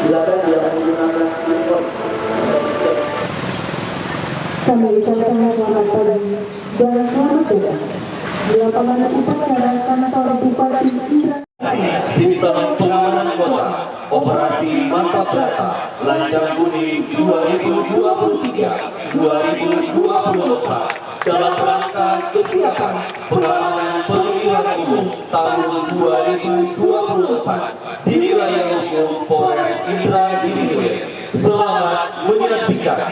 Silakan yang menggunakan handphone. Kami ucapkan selamat pagi dan selamat datang di lapangan upacara kantor Bupati Indra. Sistem pengamanan kota Operasi Mantap Data Lancang Kuning 2023-2024 dalam rangka kesiapan pengamanan pemilihan umum tahun 2024 di wilayah hukum Polres Indragiri. Selamat menyaksikan.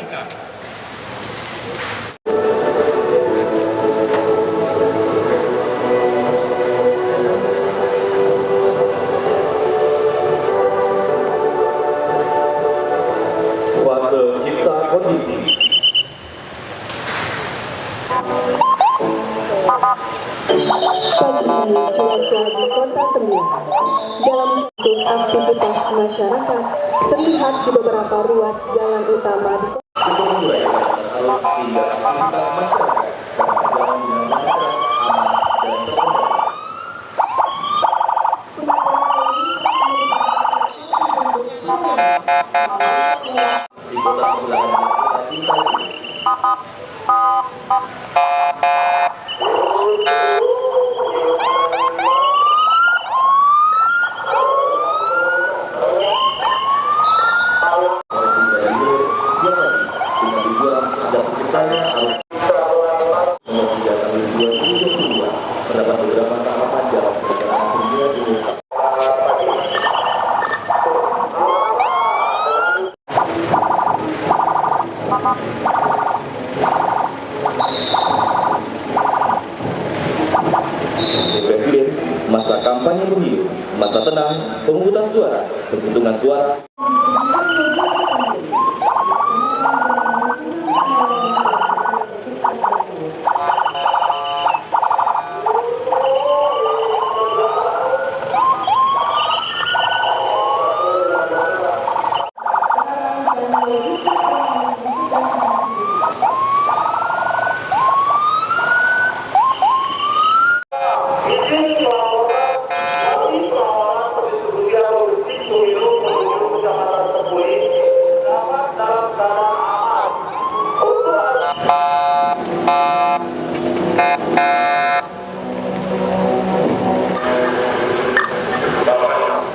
Fase cipta kondisi. Pagi ini cuaca di Kota Tembilang dalam bentuk aktivitas masyarakat terlihat di beberapa ruas jalan utama di kota. Untuk mengurai arus sehingga aktivitas masyarakat dapat berjalan dengan lancar, aman, dan terkendali. Di kota Tembilang kita cinta ini. Polisi Indragiri setiap hari dengan tujuan agar terciptanya arus nomor 3 tahun 2022 terdapat beberapa tahapan dalam perencanaan pemilihan umum. Presiden, masa kampanye pemilu, masa tenang, pemungutan suara, penghitungan suara.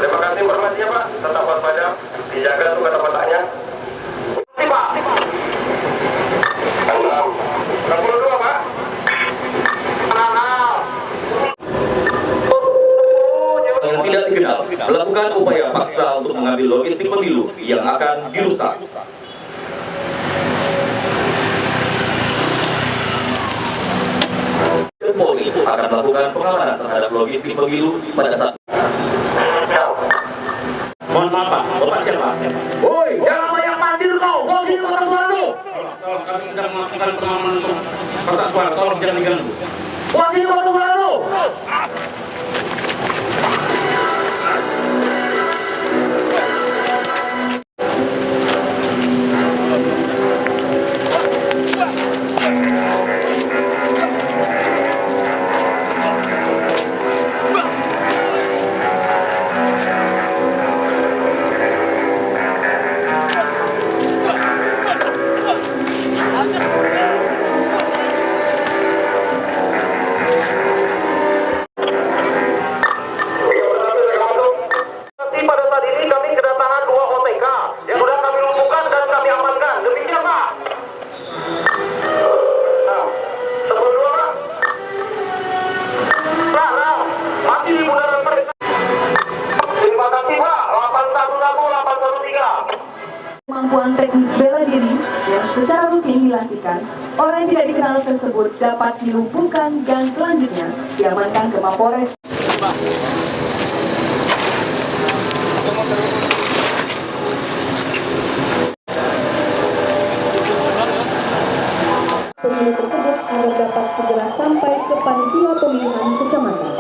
Terima kasih informasinya Pak, tetap waspada, dijaga tuh kata letaknya. Pak. 62 Pak. Yang tidak dikenal melakukan upaya paksa untuk mengambil logistik pemilu yang akan dirusak. Polri akan melakukan pengamanan terhadap logistik pemilu pada saat. Mohon maaf Pak, Bapak siapa? Woi, jangan banyak mandir kau, bawa sini kotak suara lu. Tolong kami sedang melakukan pengamanan untuk kotak suara, tolong jangan diganggu. Bawa sini kotak suara lu. Pada saat ini kami kedatangan 2 OTK yang sudah kami lumpuhkan dan kami amankan. Demikian Pak. Nah, 72 Pak. Nah, masih di bundaran mereka. Terima kasih Pak. 811 813. Kemampuan teknik bela diri yang secara rutin dilatihkan, orang yang tidak dikenal tersebut dapat dilumpuhkan dan selanjutnya diamankan ke Mapolres. Pemilu tersebut agar dapat segera sampai ke panitia pemilihan kecamatan.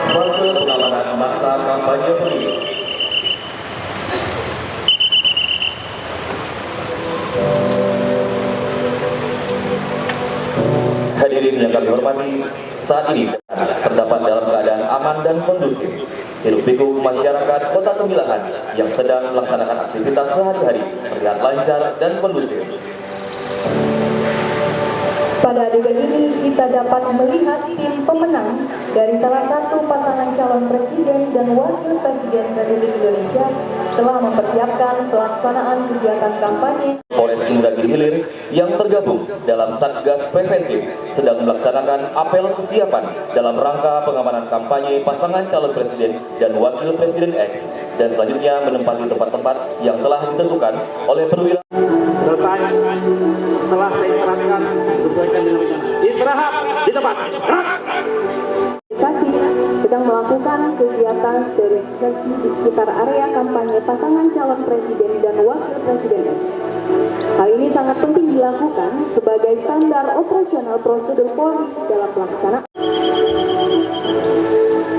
Fase pengamanan masa kampanye pemilu. Hadirin yang kami hormati, saat ini terdapat dalam keadaan aman dan kondusif. Hiruk-pikuk masyarakat Kota Tembilahan yang sedang melaksanakan aktivitas sehari-hari terlihat lancar dan kondusif. Pada adegan ini kita dapat melihat tim pemenang dari salah satu pasangan calon presiden dan wakil presiden Republik Indonesia telah mempersiapkan pelaksanaan kegiatan kampanye. Polres Indragiri Hilir yang tergabung dalam Satgas Preventif sedang melaksanakan apel kesiapan dalam rangka pengamanan kampanye pasangan calon presiden dan wakil presiden X, dan selanjutnya menempati tempat-tempat yang telah ditentukan oleh perwira. Selesai. Setelah saya istirahatkan, sesuaikan dengan rencana. Istirahat di tempat. Organisasi sedang melakukan kegiatan sterilisasi di sekitar area kampanye pasangan calon presiden dan wakil presiden X. Hal ini sangat penting dilakukan sebagai standar operasional prosedur Polri dalam pelaksanaan.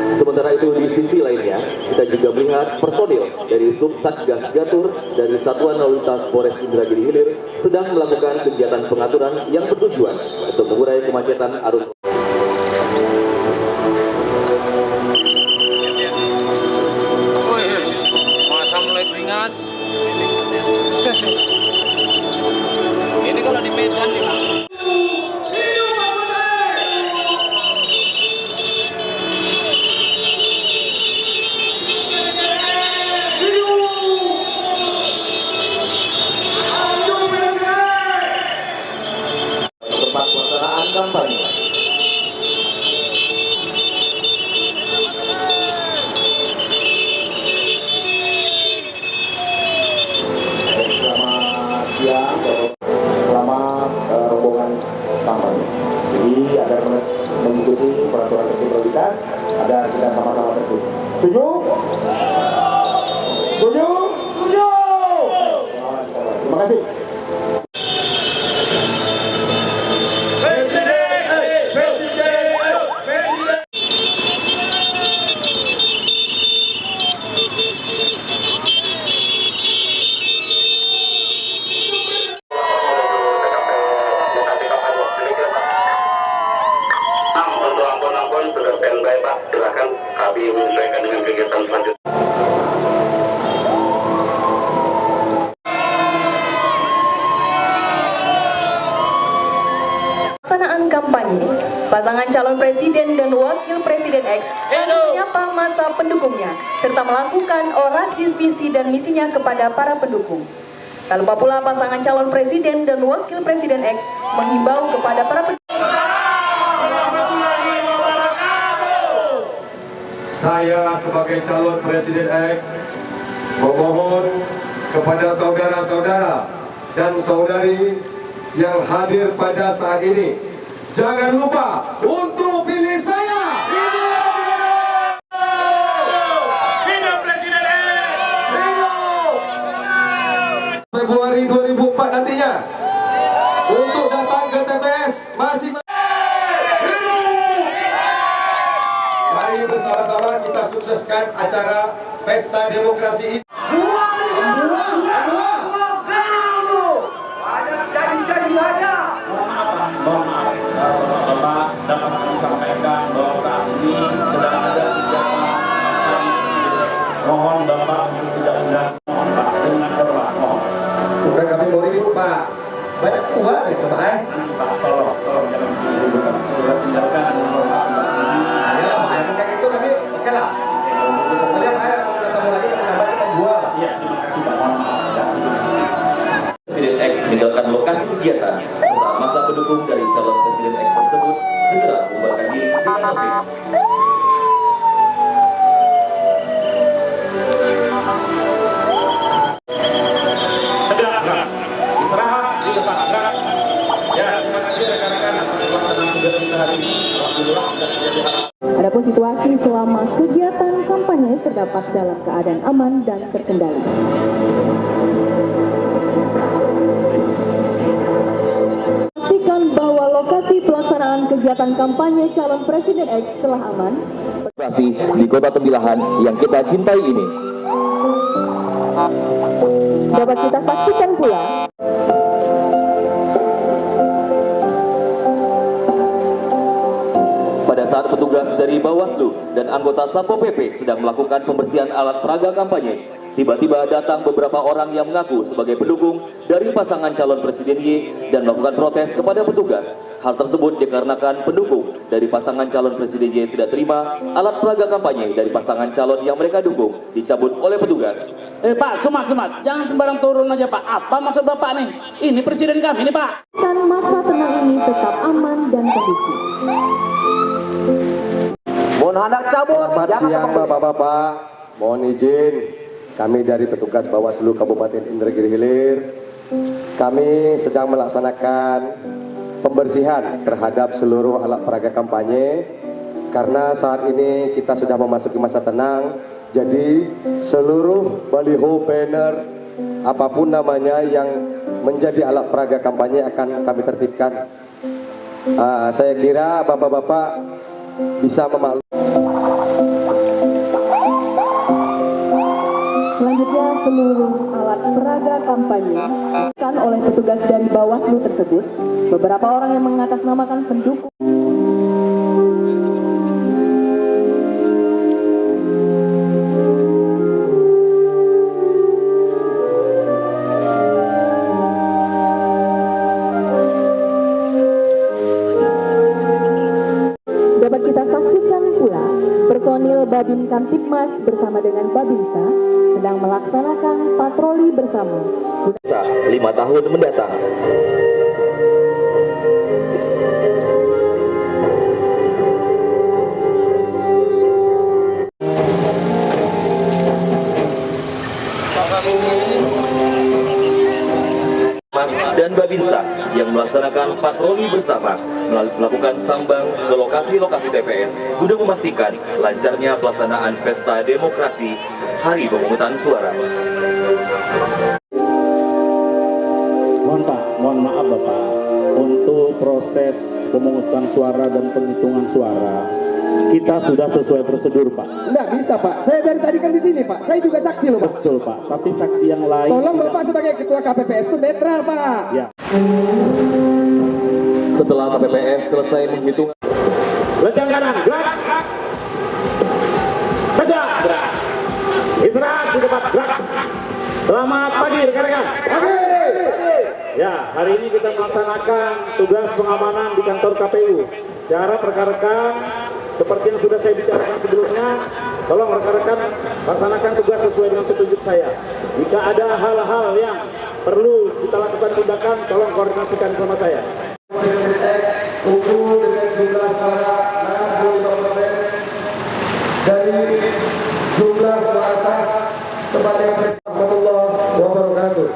Sementara itu di sisi lainnya, kita juga melihat personil dari Subsatgas Gatur dari Satuan Lalu Lintas Polres Indragiri Hilir sedang melakukan kegiatan pengaturan yang bertujuan untuk mengurai kemacetan arus. Masa mulai beringas. Ini kalau di Medan nih, Pak. Tempat pelaksanaan kampanye. Selamat siang, selamat rombongan kampanye. Jadi agar mengikuti peraturan tertib lalu lintas agar kita sama-sama tertib. Setuju? Setuju? Setuju! Terima kasih. Untuk ampun-ampun sudah standby Pak, silakan kami menyesuaikan dengan kegiatan selanjutnya. Pelaksanaan kampanye, pasangan calon presiden dan wakil presiden X langsung menyapa masa pendukungnya serta melakukan orasi visi dan misinya kepada para pendukung. Tak lupa pula pasangan calon presiden dan wakil presiden X menghimbau kepada para pendukung. Saya sebagai calon presiden X memohon kepada saudara-saudara dan saudari yang hadir pada saat ini, jangan lupa untuk pilih saya. Hidup Presiden X. Februari 2004 nantinya untuk datang ke TPS masing-masing. Mari bersama-sama kita sukseskan acara Pesta Demokrasi ini. Bapak dapat kami sampaikan bahwa saat ini sedang ada kegiatan mohon Bapak untuk tidak undang, mohon Pak dengan hormat, mohon. Bukan kami mau ribut Pak, banyak uang itu Pak. Pak tolong jangan diribukan, segera tinggalkan dengan hormat. Ayolah Pak, yang kayak itu kami oke lah. Pokoknya Pak, kalau datang lagi kami sampaikan membual. Iya, terima kasih Pak, mohon maaf ya, terima kasih. Presiden X meninggalkan lokasi kegiatan serta masa pendukung dari calon presiden X tersebut segera membubarkan diri dengan tertib. Gerak. Istirahat di depan gerak. Ya, terima kasih rekan-rekan atas pelaksanaan tugas kita hari ini. Alhamdulillah sudah terjadi hal. Adapun situasi selama kegiatan kampanye terdapat dalam keadaan aman dan terkendali. Pastikan bahwa lokasi pelaksanaan kegiatan kampanye calon presiden X telah aman. Di Kota Tembilahan yang kita cintai ini. Dapat kita saksikan pula Pada saat Saat petugas dari Bawaslu dan anggota Satpol PP sedang melakukan pembersihan alat peraga kampanye, tiba-tiba datang beberapa orang yang mengaku sebagai pendukung dari pasangan calon Presiden Y dan melakukan protes kepada petugas. Hal tersebut dikarenakan pendukung dari pasangan calon Presiden Y tidak terima alat peraga kampanye dari pasangan calon yang mereka dukung dicabut oleh petugas. Pak, Sumat, jangan sembarang turun aja Pak. Apa maksud Bapak nih? Ini presiden kami nih Pak. Dan masa tenang ini tetap aman dan kondusif. Mohon hendak cabut. Selamat siang Bapak-Bapak. Mohon izin, kami dari petugas Bawaslu Kabupaten Indragiri Hilir, kami sedang melaksanakan pembersihan terhadap seluruh alat peraga kampanye karena saat ini kita sudah memasuki masa tenang. Jadi seluruh baliho, banner, apapun namanya yang menjadi alat peraga kampanye akan kami tertibkan. Saya kira Bapak-Bapak bisa memaklumi. Selanjutnya seluruh alat peraga kampanye dilakukan oleh petugas dari Bawaslu tersebut. Beberapa orang yang mengatasnamakan pendukung dapat kita saksikan pula personil Babin Kamtibmas bersama dengan Babinsa sedang melaksanakan patroli bersama. 5 tahun mendatang. Mas dan Babinsa yang melaksanakan patroli bersama melakukan sambang ke lokasi-lokasi TPS guna memastikan lancarnya pelaksanaan pesta demokrasi hari pemungutan suara. Mohon maaf Bapak, untuk proses pemungutan suara dan penghitungan suara kita sudah sesuai prosedur Pak. Enggak bisa Pak, saya dari tadi kan di sini Pak, saya juga saksi loh Pak. Betul Pak, tapi saksi yang lain Tolong tidak. Bapak sebagai ketua KPPS itu netral Pak. Ya. Setelah KPPS selesai menghitung Lejang kanan, gerak. Tegak, gerak. Istirahat di depan, gerak. Selamat pagi rekan-rekan. Ya, hari ini kita melaksanakan tugas pengamanan di kantor KPU. Cara rekan-rekan seperti yang sudah saya bicarakan sebelumnya, tolong rekan-rekan laksanakan tugas sesuai dengan petunjuk saya. Jika ada hal-hal yang perlu kita lakukan tindakan, tolong koordinasikan sama saya. Unggul dengan jumlah suara 65% dari jumlah suara sah sebagai Presiden. Warahmatullahi wabarakatuh.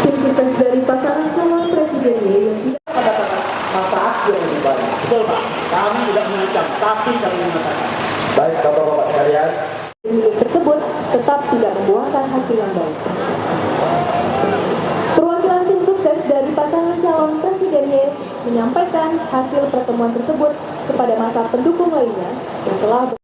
Tim sukses dari pasangan calon Presiden Y yang tidak mendapatkan masa aksi yang lebih banyak. Betul Pak, kami tidak mengancam, tapi kami mengatakan. Baik Bapak-Bapak sekalian. Pemilih tersebut tetap tidak membuahkan hasil yang baik. Perwakilan tim sukses dari pasangan calon Presiden Y menyampaikan hasil pertemuan tersebut kepada masa pendukung lainnya yang telah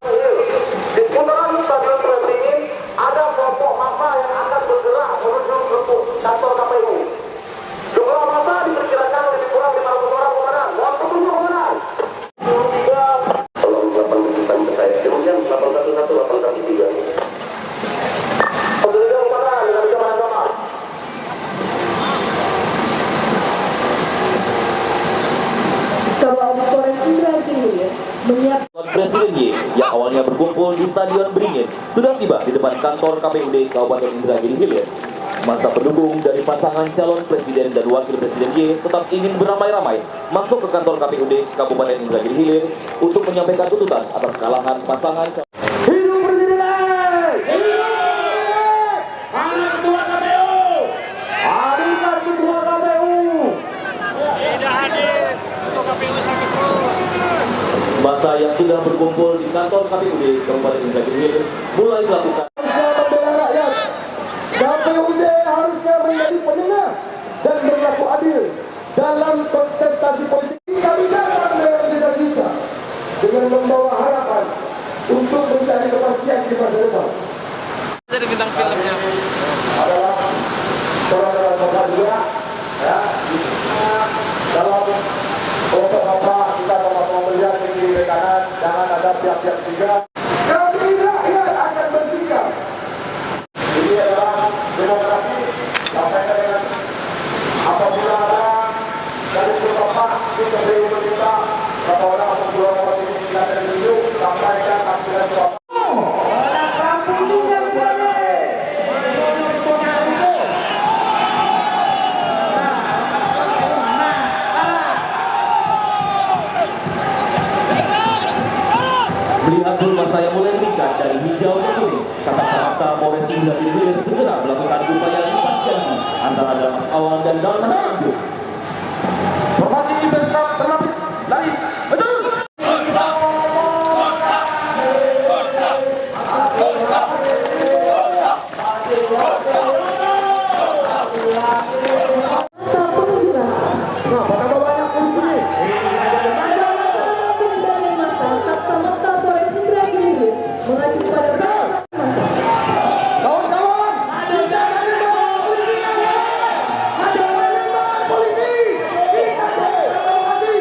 Di putaran stadion Serentak ini ada kelompok massa yang akan bergerak menuju ke kantor KPU. Jumlah massa diperkirakan lebih kurang 500 orang komandan. Mohon petunjuk komandan. Tolong 8 terkait. Kemudian 811, 813. Petunjuk komandan dengan jamaah sama. Kabal Polres Indragiri Hilir menyiapkan Presiden Y yang awalnya berkumpul di Stadion Beringin sudah tiba di depan kantor KPUD Kabupaten Indragiri Hilir. Masa pendukung dari pasangan calon presiden dan wakil presiden Y tetap ingin beramai-ramai masuk ke kantor KPUD Kabupaten Indragiri Hilir untuk menyampaikan tuntutan atas kekalahan pasangan calon. Hidup Presiden Mana ketua KPU? Hadirkan ketua KPU. Masa yang sudah berkumpul di kantor KPUD Kabupaten Indragiri Hilir mulai melakukan Harusnya membela rakyat. KPUD harusnya menjadi penengah dan berlaku adil dalam kontestasi politik. Kami datang dengan cita-cita, dengan membawa harapan untuk mencari kepastian di masa depan. Jadi bintang filmnya Adalah saudara bapak juga, ya. Dalam kelompok apa kita sama jangan ada pihak-pihak ketiga. Kami rakyat akan bersikap. Ini adalah demokrasi. Sampaikan dengan apabila ada dari beberapa kita beri pemerintah berapa orang atau dua orang ini tidak ada ditunjuk, sampaikan aspirasi bapak. Melihat seluruh masa yang mulai meningkat dari hijau ke kuning, Kasat Samapta Polres Indragiri Hilir segera melakukan upaya lipas ganti antara Dalmas Awal dan Dalmas Tanjung. Formasi bersam terlapis lari betul. Nah, betapa banyak polisi. Penundangan masa Sat Samapta Polres Indragiri Hilir mengacu pada Kawan-kawan, ada polisi kawan. Ada polisi. Kita kasih.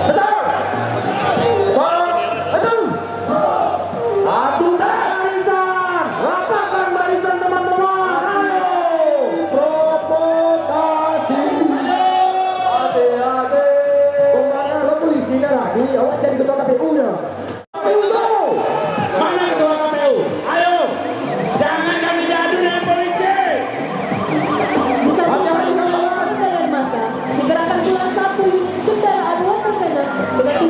Betul. Betul. Adu barisan. Rapatkan barisan teman-teman. Ayo. Provokasi. Hati-hati. Kemana lo polisi kan lagi? Awak jadi ketua KPU-nya. Mana ketua KPU? Ayo, jangan kami diadu dengan polisi. Bisa penundangan masa digerakkan pula satu unit kendaraan watercannon dengan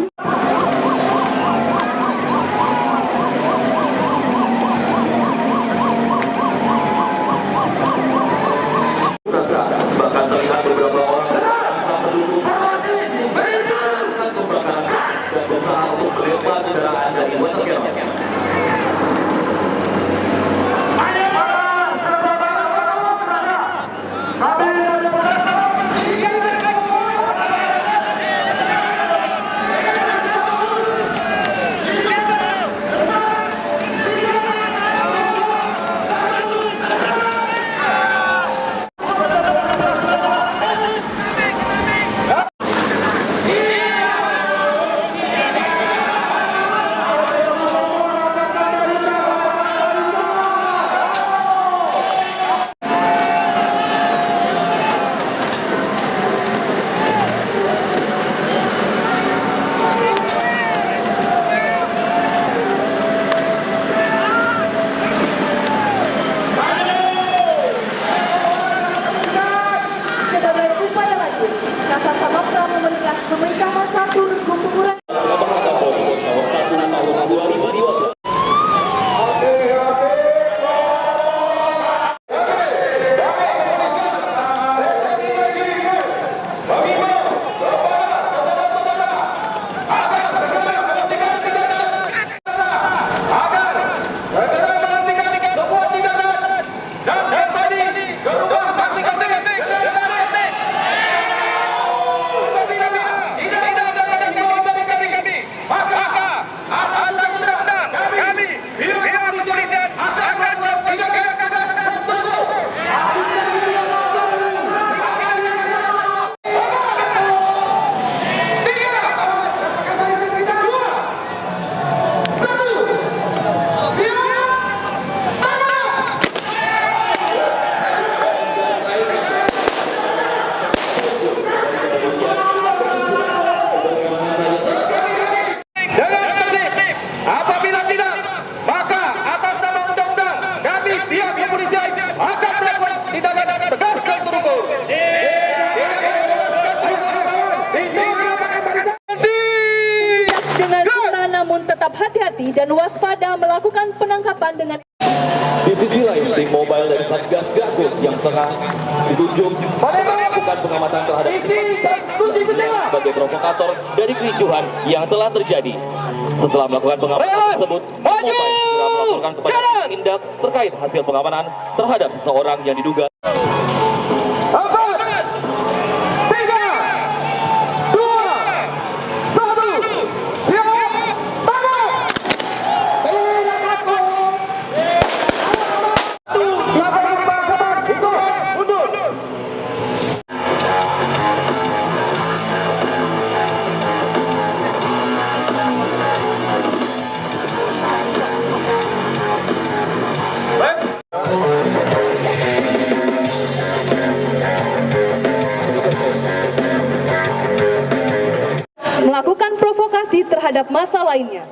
Rasa bahkan terlihat beberapa orang masa pendukung melakukan pembakaran dan berusaha untuk melempar kendaraan dari water cannon. sebagai upaya lanjut. Kasat Samapta memerintahkan satu regu pengurangan Olahraga Polri nomor 1 tahun 2012. dan waspada melakukan penangkapan dengan Di sisi lain, tim mobile dari Satgas Gakum yang tengah ditunjuk melakukan pengamatan terhadap sebagai provokator dari kericuhan yang telah terjadi. Setelah melakukan pengamanan tersebut, mobile segera melaporkan kepada Indak terkait hasil pengamanan terhadap seseorang yang diduga melakukan provokasi terhadap massa lainnya.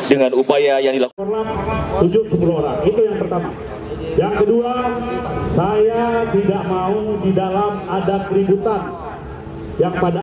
Dengan upaya yang dilakukan 7-10 orang, itu yang pertama. Yang kedua, saya tidak mau di dalam ada keributan yang pada